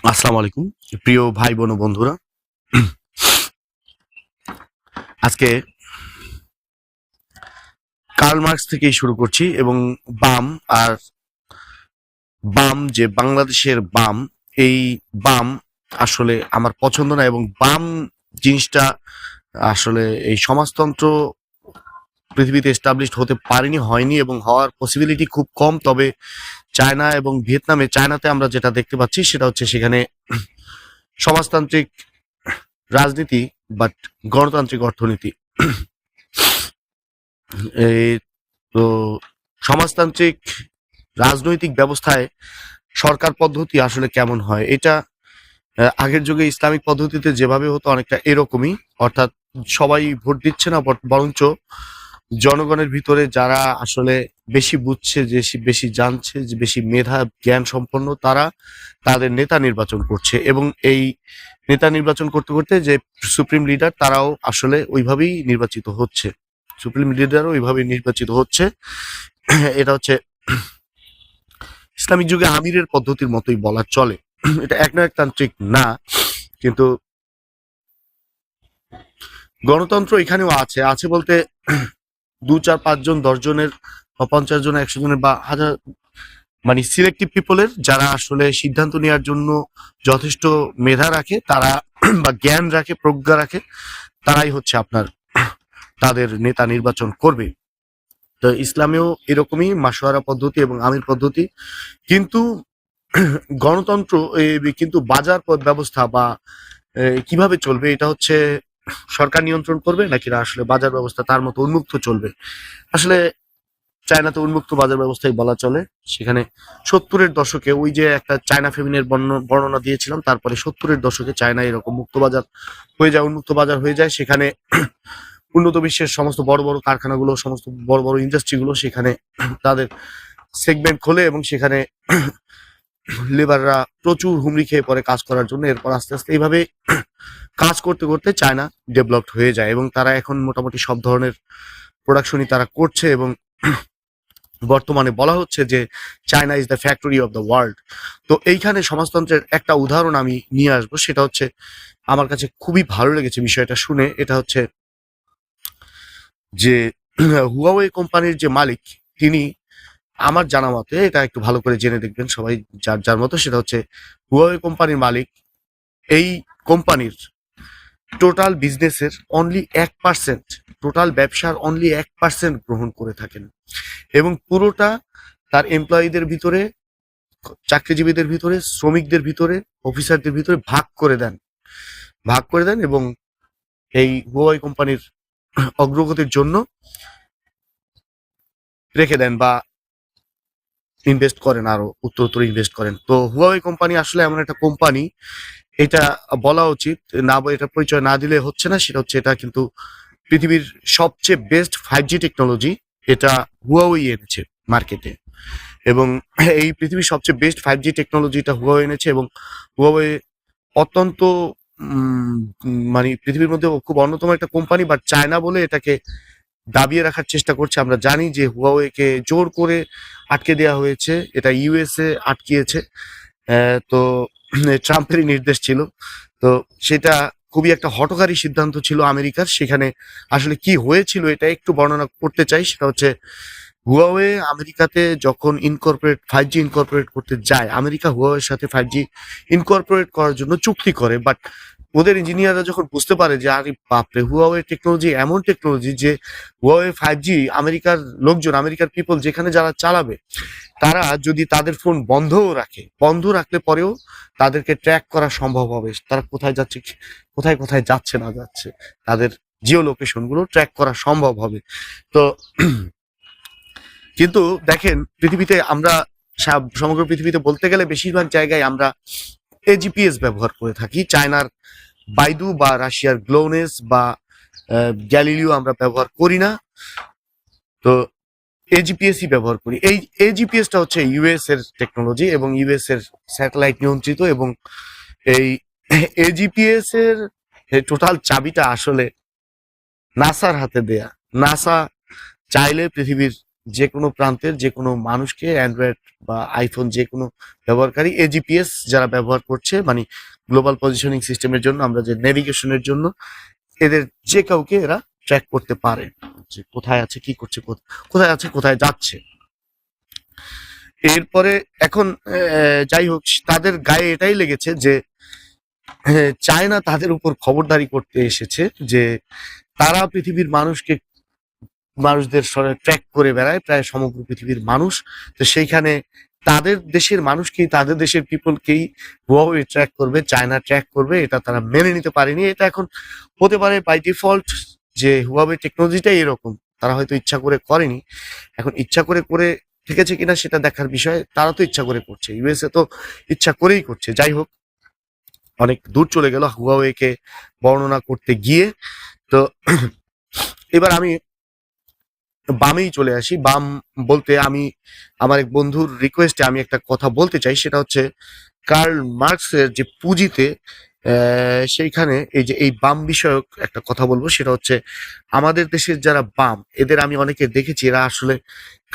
আসসালামু আলাইকুম প্রিয় ভাই বোন ও বন্ধুরা। আজকে কার্ল মার্কস থেকেই শুরু করছি এবং বাম আর বাম যে বাংলাদেশের বাম, এই বাম আসলে আমার পছন্দ না এবং বাম জিনিসটা আসলে এই সমাজতন্ত্র পৃথিবীতে এস্টাবলিশড হতে পারেনি, হয়নি এবং হওয়ার পসিবিলিটি খুব কম। তবে চায়না এবং ভিয়েতনামে, চায়নাতে আমরা যেটা দেখতে পাচ্ছি সেটা হচ্ছে সেখানে সমাজতান্ত্রিক রাজনীতি বাট গণতান্ত্রিক অর্থনীতি। এই তো সমাজতান্ত্রিক রাজনৈতিক ব্যবস্থায় সরকার পদ্ধতি আসলে কেমন হয়, এটা আগের যুগে ইসলামিক পদ্ধতিতে যেভাবে হতো অনেকটা এরকমই। অর্থাৎ সবাই ভোট দিচ্ছে না, বরঞ্চ জনগণের ভিতরে যারা আসলে বেশি বুঝছে, যে বেশি জানছে, যে বেশি মেধা জ্ঞান সম্পন্ন, তারা তাদের নেতা নির্বাচন করছে এবং এই নেতা নির্বাচন করতে করতে যে সুপ্রিম লিডার, তারাও আসলে ওইভাবেই নির্বাচিত হচ্ছে। সুপ্রিম লিডারও ওইভাবেই নির্বাচিত হচ্ছে। এটা হচ্ছে ইসলামিক যুগে আমিরের পদ্ধতির মতোই বলা চলে। এটা একনায়কতান্ত্রিক না, কিন্তু গণতন্ত্র এখানেও আছে। আছে বলতে 2, 4, 5 জন, 10 জনের বা 50 জন, 100 জনের বা হাজার, মানে সিলেক্টিভ পিপলের, যারা আসলে সিদ্ধান্ত নেওয়ার জন্য যথেষ্ট মেধা রাখে, তারা বা জ্ঞান রাখে, প্রজ্ঞা রাখে, তারাই হচ্ছে আপনার তাদের নেতা নির্বাচন করবে। তো ইসলামেও এরকমই মাসোয়ারা পদ্ধতি এবং আমির পদ্ধতি। কিন্তু গণতন্ত্র, কিন্তু বাজার ব্যবস্থা বা কিভাবে চলবে, এটা হচ্ছে সরকার নিয়ন্ত্রণ করবে নাকি না আসলে বাজার ব্যবস্থা তার মতো উন্মুক্ত চলবে। আসলে চায়নাতে উন্মুক্ত বাজার ব্যবস্থাই বলা চলে। সেখানে 70-এর দশকে, ওই যে একটা চায়না ফেমিনের বর্ণনা দিয়েছিলাম, তারপরে 70-এর দশকে চায়না এরকম মুক্ত বাজার হয়ে যায়, উন্মুক্ত বাজার হয়ে যায়। সেখানে উন্নত বিশ্বের সমস্ত বড় বড় কারখানাগুলো, সমস্ত বড় বড় ইন্ডাস্ট্রিগুলো সেখানে তাদের সেগমেন্ট খোলে এবং সেখানে লেবাররা প্রচুর হুমড়ি খেয়ে পড়ে কাজ করার জন্য। এরপর আস্তে আস্তে এইভাবে কাজ করতে করতে চায়না ডেভেলপড হয়ে যায় এবং তারা এখন মোটামুটি সব ধরনের প্রোডাকশনই তারা করছে এবং বর্তমানে বলা হচ্ছে যে China is the factory of the world. তো এইখানে সমাজতন্ত্রের একটা উদাহরণ আমি নিয়ে আসবো, সেটা হচ্ছে আমার কাছে খুবই ভালো লেগেছে বিষয়টা শুনে। এটা হচ্ছে যে হুয়াওয়ে কোম্পানির যে মালিক, তিনি, আমার জানা মতে, এটা একটু ভালো করে জেনে দেখবেন সবাই যার যার মতো, সেটা হচ্ছে হুয়াওয়ে কোম্পানির মালিক এই কোম্পানির টোটাল বিজনেসের অনলি 1%, টোটাল ব্যবসার অনলি 1% গ্রহণ করে থাকেন এবং পুরোটা তার এমপ্লয়ীদের ভিতরে, চাকরিজীবীদের ভিতরে, শ্রমিকদের ভিতরে, অফিসারদের ভিতরে ভাগ করে দেন এবং এই হুয়াওয়ে কোম্পানির অগ্রগতির জন্য রেখে দেন বা ইনভেস্ট করেন, আরো উত্তরোত্তর ইনভেস্ট করেন। তো হুয়াওয়ে কোম্পানি আসলে এমন একটা কোম্পানি, এটা বলা উচিত, না এটা পরিচয় না দিলে হচ্ছে না। সেটা হচ্ছে, এটা কিন্তু পৃথিবীর সবচেয়ে বেস্ট 5G টেকনোলজি এটা হুয়াওয়ে এনেছে মার্কেটে এবং এই পৃথিবীর সবচেয়ে বেস্ট 5G টেকনোলজিটা হুয়াওয়ে এনেছে এবং হুয়াওয়ে অত্যন্ত মানে পৃথিবীর মধ্যে খুব অন্যতম একটা কোম্পানি, বাট চায়না বলে এটাকে দাবিয়ে রাখার চেষ্টা করছে। আমরা জানি যে হুয়াওয়েকে জোর করে আটকে দেওয়া হয়েছে, এটা ইউএসএ আটকিয়েছে। তো ট্রাম্পেরই নির্দেশ ছিল। তো সেটা খুবই একটা হঠকারী সিদ্ধান্ত ছিল আমেরিকার। সেখানে আসলে কি হয়েছিল এটা একটু বর্ণনা করতে চাই। সেটা হচ্ছে, হুয়াওয়ে আমেরিকাতে যখন 5G ইনকর্পোরেট করতে যায়, আমেরিকা হুয়াওয়ের সাথে 5G ইনকর্পোরেট করার জন্য চুক্তি করে। বাট ওদের ইঞ্জিনিয়াররা যখন বুঝতে পারে যে আরে বাপরে, হুয়াওয়ে টেকনোলজি এমন টেকনোলজি যে হুয়াওয়ে 5G আমেরিকার লোকজন, আমেরিকার পিপল যেখানে যারা চালাবে, তারা যদি তাদের ফোন বন্ধ রাখলে পরেও তাদেরকে ট্র্যাক করা সম্ভব হবে। তারা কোথায় যাচ্ছে, কোথায় কোথায় যাচ্ছে না যাচ্ছে, তাদের জিও লোকেশন গুলো ট্র্যাক করা সম্ভব হবে। তো কিন্তু দেখেন, পৃথিবীতে আমরা সমগ্র পৃথিবীতে বলতে গেলে বেশিরভাগ জায়গায় আমরা এজিপিএস ব্যবহার করে থাকি। চায়নার বাইদু বা রাশিয়ার গ্লোনেস বা গ্যালিলিও আমরা ব্যবহার করি না। তো এজিপিএসই ব্যবহার করি। এই এজিপিএসটা হচ্ছে ইউএস এর টেকনোলজি এবং ইউএস এর স্যাটেলাইট নিয়ন্ত্রিত এবং এই এজিপিএস এর টোটাল চাবিটা আসলে নাসার হাতে দেয়া। নাসা চাইলে পৃথিবীর যে কোনো প্রান্তের যে কোনো মানুষকে, অ্যান্ড্রয়েড বা আইফোন যে কোনো ব্যবহারকারী, এজিপিএস যারা ব্যবহার করছে, মানে গ্লোবাল পজিশনিং সিস্টেমের জন্য, আমরা যে নেভিগেশনের জন্য, এদের যে কাউকে এরা ট্র্যাক করতে পারে যে কোথায় আছে, কি করছে, কোথায় আছে, কোথায় যাচ্ছে। এরপরে এখন যাই হোক, তাদের গায়ে এটাই লেগেছে যে চায়না তাদের উপর খবরদারি করতে এসেছে যে তারা পৃথিবীর মানুষদের ট্র্যাক করে বেড়ায়, প্রায় সমগ্র পৃথিবীর মানুষ। তো সেইখানে তাদের দেশের মানুষকেই, তাদের দেশের পিপলকেই হুয়াওয়ে ট্র্যাক করবে, চায়না ট্র্যাক করবে, এটা তারা মেনে নিতে পারেনি। এটা এখন হতে পারে বাই ডিফল্ট যে হুয়াওয়ে টেকনোলজিটাই এরকম, তারা হয়তো ইচ্ছা করে করেনি। এখন ইচ্ছা করে করে ঠেকেছে কিনা সেটা দেখার বিষয়। তারা তো ইচ্ছা করে করছে, ইউএসএ তো ইচ্ছা করেই করছে। যাই হোক, অনেক দূর চলে গেল হুয়াওয়ে কে বর্ণনা করতে গিয়ে। তো এবার আমি বামেই চলে আসি। বাম বলতে আমি আমার এক বন্ধুর রিকোয়েস্টে আমি একটা কথা বলতে চাই, সেটা হচ্ছে কার্ল মার্কসের যে পুঁজিতে, সেইখানে এই যে এই বাম বিষয়ক একটা কথা বলবো, সেটা হচ্ছে আমাদের দেশের যারা বাম, এদের আমি অনেকে দেখেছি, এরা আসলে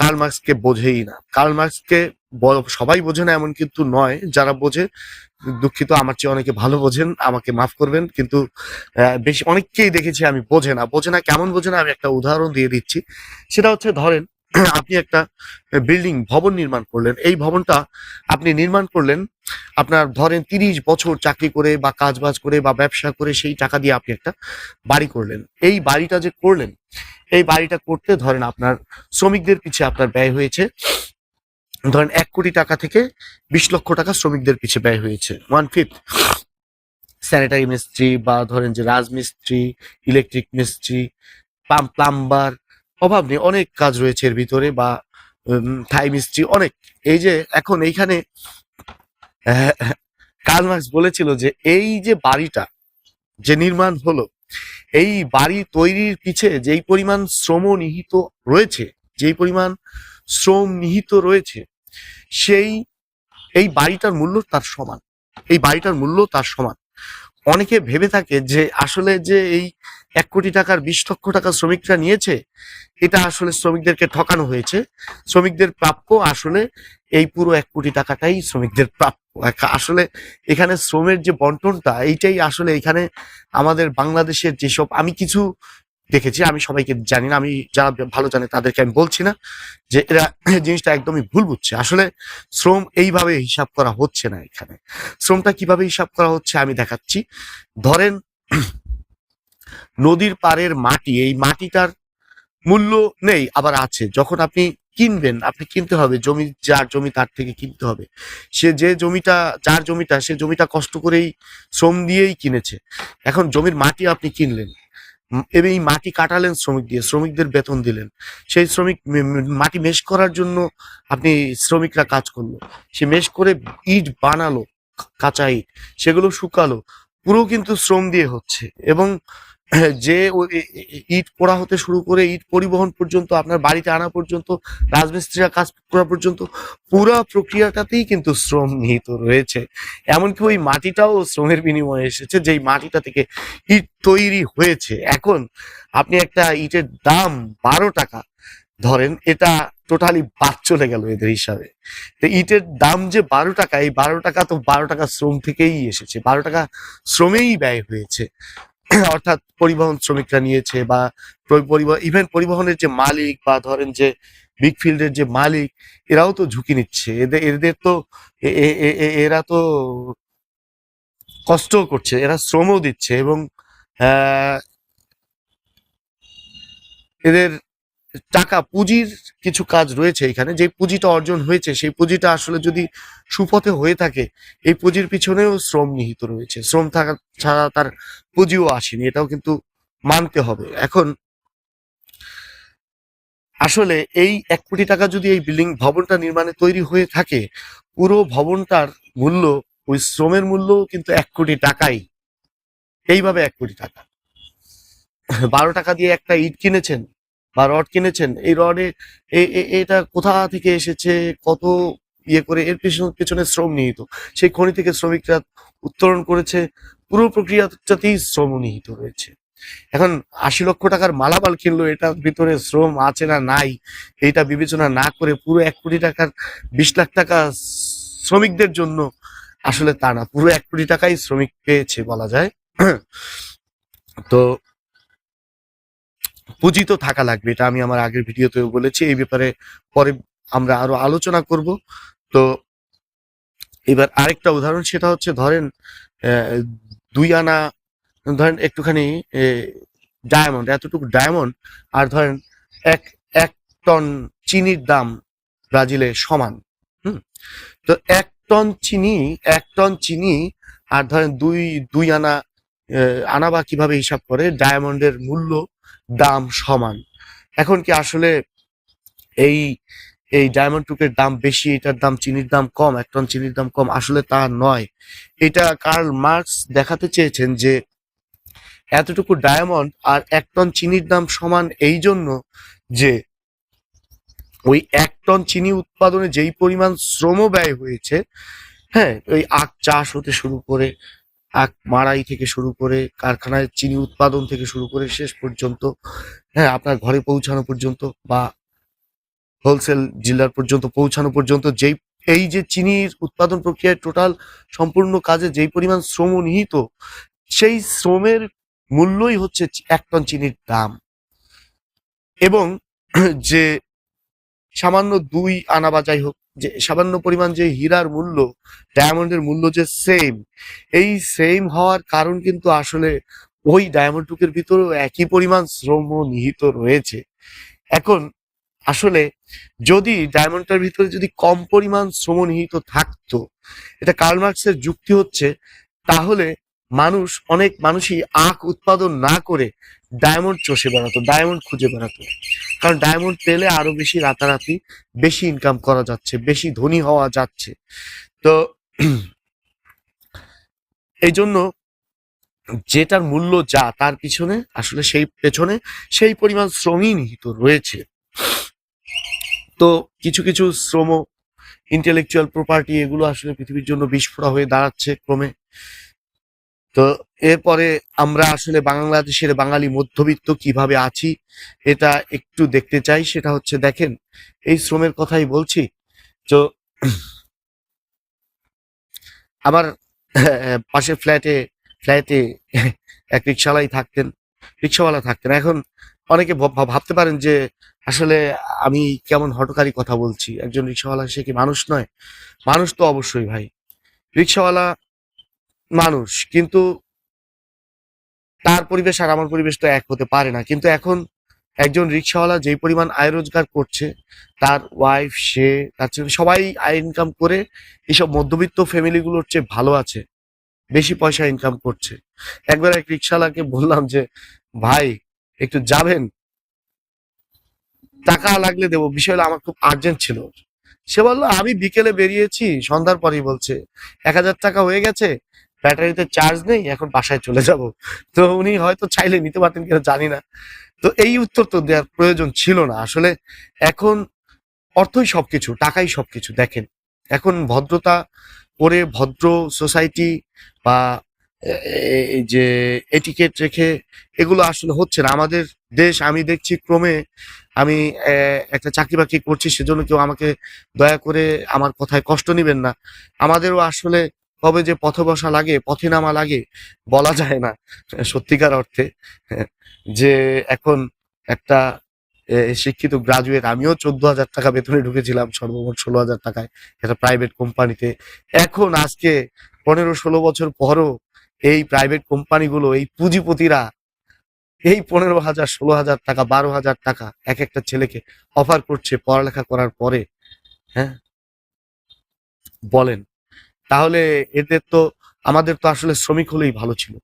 কার্ল মার্কসকে বোঝেই না। কার্ল মার্কসকে সবাই বোঝে না এমন কিন্তু নয়, যারা বোঝে, দুঃখিত, আমার চেয়ে অনেকে ভালো বোঝেন, আমাকে মাফ করবেন, কিন্তু বেশি অনেককেই দেখেছি আমি বোঝে না। কেমন বোঝে না, আমি একটা উদাহরণ দিয়ে দিচ্ছি। সেটা হচ্ছে, ধরেন আপনি একটা ভবন নির্মাণ করলেন। এই ভবনটা আপনি নির্মাণ করলেন, আপনার ধরেন 30 বছর চাকরি করে বা কাজবাজ করে বা ব্যবসা করে সেই টাকা দিয়ে আপনি একটা বাড়ি করলেন। এই বাড়িটা যে করলেন, এই বাড়িটা করতে ধরেন আপনার শ্রমিকদের পিছে আপনার ব্যয় হয়েছে, ধরেন 1 কোটি টাকা থেকে 20 লক্ষ টাকা শ্রমিকদের পিছে ব্যয় হয়েছে। 1/5 স্যানিটারি মিস্ত্রি বা ধরেন যে রাজমিস্ত্রি, ইলেকট্রিক মিস্ত্রি, প্লাম্বার, অভাব নেই, অনেক কাজ রয়েছে এর ভিতরে, বা থাই মিস্ত্রি, অনেক। এই যে এখন এইখানে কার্ল মার্কস বলেছিল যে এই যে বাড়িটা যে নির্মাণ হলো, এই বাড়ি তৈরির পিছে যেই পরিমাণ শ্রম নিহিত রয়েছে, সেই এই বাড়িটার মূল্য তার সমান। এই বাড়িটার মূল্য তার সমান। অনেকে ভেবে থাকে যে আসলে যে এই 1 কোটি টাকার 20 লক্ষ টাকা শ্রমিকরা নিয়েছে, এটা আসলে শ্রমিকদেরকে ঠকানো হয়েছে। শ্রমিকদের প্রাপ্য আসলে এই পুরো 1 কোটি টাকাটাই শ্রমিকদের প্রাপ্য। আসলে এখানে শ্রমের যে বন্টনটা, এইটাই আসলে এখানে আমাদের বাংলাদেশের যেসব, আমি কিছু দেখেছি, আমি সবাইকে জানি না, আমি যারা ভালো জানে তাদেরকে আমি বলছি না, যে এরা জিনিসটা একদমই ভুল বুঝছে। আসলে শ্রম এইভাবে হিসাব করা হচ্ছে না। এখানে শ্রমটা কিভাবে হিসাব করা হচ্ছে আমি দেখাচ্ছি। ধরেন নদীর পাড়ের মাটি, এই মাটিটার মূল্য নেই, আবার আছে। যখন আপনি কিনবেন, আপনি কিনতে হবে, যার জমি তার থেকে কিনতে হবে। সে যে জমিটা, যার জমিটা, সে জমিটা কষ্ট করেই, শ্রম দিয়েই কিনেছে। এখন জমির মাটি আপনি কিনলেন, এবং এই মাটি কাটালেন শ্রমিক দিয়ে, শ্রমিকদের বেতন দিলেন। সেই শ্রমিক মাটি মেশ করার জন্য আপনি শ্রমিকরা কাজ করলো, সে মেশ করে ইট বানালো, কাঁচা ইট, সেগুলো শুকালো, পুরো কিন্তু শ্রম দিয়ে হচ্ছে। এবং যে ইট পোড়া হতে শুরু করে ইট পরিবহন পর্যন্ত, আপনার বাড়িতে আনা পর্যন্ত, রাজমিস্ত্রিরা কাজ করা পর্যন্ত, পুরা প্রক্রিয়াটাতেই কিন্তু শ্রম নিহিত রয়েছে। এমনকি ওই মাটিটাও শ্রমের বিনিময়ে এসেছে, যেই মাটিটা থেকে ইট তৈরি হয়েছে। এখন আপনি একটা ইটের দাম 12 টাকা ধরেন, এটা টোটালি বাদ চলে গেল এদের হিসাবে। তো ইটের দাম যে 12 টাকা, এই 12 টাকা তো 12 টাকা শ্রম থেকেই এসেছে, 12 টাকা শ্রমেই ব্যয় হয়েছে। অর্থাৎ পরিবহন শ্রমিকরা নিয়েছে, বা ইভেন পরিবহনের যে মালিক, বা ধরেন যে বিগ ফিল্ডের যে মালিক, এরাও তো ঝুঁকি নিচ্ছে। এদের তো এরা তো কষ্টও করছে, এরা শ্রমও দিচ্ছে, এবং আহ, এদের টাকা পুঁজির কিছু কাজ রয়েছে এখানে। যে পুঁজিটা অর্জন হয়েছে, সেই পুঁজিটা আসলে যদি সুপথে হয়ে থাকে, এই পুঁজির পিছনেও শ্রম নিহিত রয়েছে। শ্রম থাকা ছাড়া তার পুঁজিও আসেনি, এটাও কিন্তু মানতে হবে। এখন আসলে এই 1 কোটি টাকা যদি এই ভবনটা নির্মাণে তৈরি হয়ে থাকে, পুরো ভবনটার মূল্য, ওই শ্রমের মূল্য কিন্তু 1 কোটি টাকাই। এইভাবে 1 কোটি টাকা, 12 টাকা দিয়ে একটা ইট কিনেছেন বা রড কিনেছেন, এই রডে এটা কোথা থেকে এসেছে, কত ইয়ে করে, এর পেছনে শ্রম নিহিত। সেই খনি থেকে শ্রমিকরা উত্তোলন করেছে, পুরো প্রক্রিয়াটাতেই শ্রম নিহিত রয়েছে। এখন ৮০ লক্ষ টাকার মালামাল কিনলো, এটার ভিতরে শ্রম আছে না নাই এটা বিবেচনা না করে পুরো ১ কোটি টাকার ২০ লাখ টাকা শ্রমিকদের জন্য, আসলে তা না, পুরো ১ কোটি টাকাই শ্রমিক পেয়েছে বলা যায়। তো পুঁজি তো থাকা লাগবে, এটা আমি আমার আগের ভিডিওতেও বলেছি, এই ব্যাপারে পরে আমরা আরো আলোচনা করব। তো এবার আরেকটা উদাহরণ, সেটা হচ্ছে ধরেন ২ আনা, ধরেন একটুখানি ডায়মন্ড, এতটুকু ডায়মন্ড, আর ধরেন এক এক টন চিনির দাম ব্রাজিলে সমান। হুম তো ১ টন চিনি আর ধরেন দুই আনা, আনা বা কিভাবে হিসাব করে ডায়মন্ডের মূল্য দাম সমান। এখন কি আসলে এই এই ডায়মন্ড টুকের দাম বেশি, এটার দাম, চিনির দাম কম, ১ টন চিনির দাম কম? আসলে তা নয়। এটা কার্ল মার্কস দেখাতে চেয়েছেন যে এতটুকু ডায়মন্ড আর ১ টন চিনির দাম সমান এই জন্য যে ওই ১ টন চিনি উৎপাদনে যেই পরিমাণ শ্রম ব্যয় হয়েছে, হ্যাঁ, ওই আখ চাষ হতে শুরু করে, আখ মাড়াই থেকে শুরু করে, কারখানায় চিনি উৎপাদন থেকে শুরু করে শেষ পর্যন্ত, হ্যাঁ, আপনার ঘরে পৌঁছানো পর্যন্ত বা হোলসেল ডিলার পর্যন্ত পৌঁছানো পর্যন্ত, যেই এই যে চিনির উৎপাদন প্রক্রিয়ায় টোটাল সম্পূর্ণ কাজে যেই পরিমাণ শ্রম নিহিত, সেই শ্রমের মূল্যই হচ্ছে ১ টন চিনির দাম। এবং যে সামান্য ২ আনা বা যাই হোক, যে সামান্য পরিমাণ যে হীরার মূল্য, ডায়মন্ডের মূল্য যে সেম, এই সেম হওয়ার কারণ কিন্তু আসলে ওই ডায়মন্ড টুকের ভিতরেও একই পরিমাণ শ্রম নিহিত রয়েছে। এখন আসলে যদি ডায়মন্ডটার ভিতরে যদি কম পরিমাণ শ্রম নিহিত থাকতো, এটা কার্ল মার্কসের যুক্তি হচ্ছে, তাহলে অনেক মানুষই আখ উৎপাদন না করে ডায়মন্ড চষে বেড়াতো, ডায়মন্ড খুঁজে বেড়াতো। কারণ ডায়মন্ড পেলে আরো বেশি রাতারাতি বেশি ইনকাম করা যাচ্ছে, বেশি ধনী হওয়া যাচ্ছে। তো এই জন্য যেটার মূল্য যা, তার পিছনে আসলে সেই পরিমাণ শ্রমই নিহিত রয়েছে। তো কিছু কিছু শ্রম, ইন্টেলেকচুয়াল প্রপার্টি, এগুলো আসলে পৃথিবীর জন্য বিস্ফোরা হয়ে দাঁড়াচ্ছে ক্রমে। তো এরপরে আমরা আসলে বাংলাদেশের বাঙালি মধ্যবিত্ত কিভাবে আছি এটা একটু দেখতে চাই। সেটা হচ্ছে, দেখেন, এই শ্রমের কথাই বলছি। তো আমার পাশের ফ্ল্যাটে এক রিক্সাওয়ালা থাকতেন। এখন অনেকে ভাবতে পারেন যে আসলে আমি কেমন হঠকারী কথা বলছি, একজন রিক্সাওয়ালা সে কি মানুষ নয়? মানুষ তো অবশ্যই ভাই, রিক্সাওয়ালা মানুষ, কিন্তু তার পরিবেশ আর আমার পরিবেশ তো এক হতে পারে না। কিন্তু এখন একজন রিক্সাওয়ালা যেই পরিমাণ আয় রোজগার করছে, তার ওয়াইফ, তার ছেলে, সবাই আয় ইনকাম করে এইসব মধ্যবিত্ত ফ্যামিলিগুলোর চেয়ে ভালো আছে, বেশি পয়সা ইনকাম করছে। একবার এক রিক্সাওয়ালাকে বললাম যে, ভাই একটু যাবেন, টাকা লাগলে দেবো, বিষয় হলো আমার খুব আর্জেন্ট ছিল। সে বললো, আমি বিকেলে বেরিয়েছি, সন্ধ্যার পরেই বলছে ১,০০০ টাকা হয়ে গেছে, ব্যাটারিতে চার্জ নেই, এখন বাসায় চলে যাব। তো উনি হয়তো চাইলে নিতে পারতেন কিনা জানি না। তো এই উত্তর তো দেওয়ার প্রয়োজন ছিল না আসলে। এখন অর্থই সবকিছু, টাকাই সবকিছু। দেখেন, এখন ভদ্রতা করে, ভদ্র সোসাইটি বা এই যে এটিকেট রেখে, এগুলো আসলে হচ্ছে না আমাদের দেশ। আমি দেখছি ক্রমে, আমি একটা চাকরি বাকরি করছি, সেজন্য কেউ আমাকে দয়া করে আমার কথায় কষ্ট নিবেন না। আমাদেরও আসলে কবে যে পথে বসা লাগে, পথে নামা লাগে, বলা যায় না সত্যিকার অর্থে। যে এখন একটা শিক্ষিত গ্রাজুয়েট, আমিও ১৪,০০০ টাকা বেতনে ঢুকেছিলাম, সর্বমোট ১৬,০০০ টাকায় একটা প্রাইভেট কোম্পানিতে। এখন আজকে ১৫-১৬ বছর পরও এই প্রাইভেট কোম্পানিগুলো, এই পুঁজিপতিরা এই ১৫,০০০, ১৬,০০০ টাকা, ১২,০০০ টাকা এক একটা ছেলেকে অফার করছে পড়ালেখা করার পরে। হ্যাঁ, বলেন, তাহলে আমাদের তো আসলে শ্রমিক হলেই ভালো ছিল।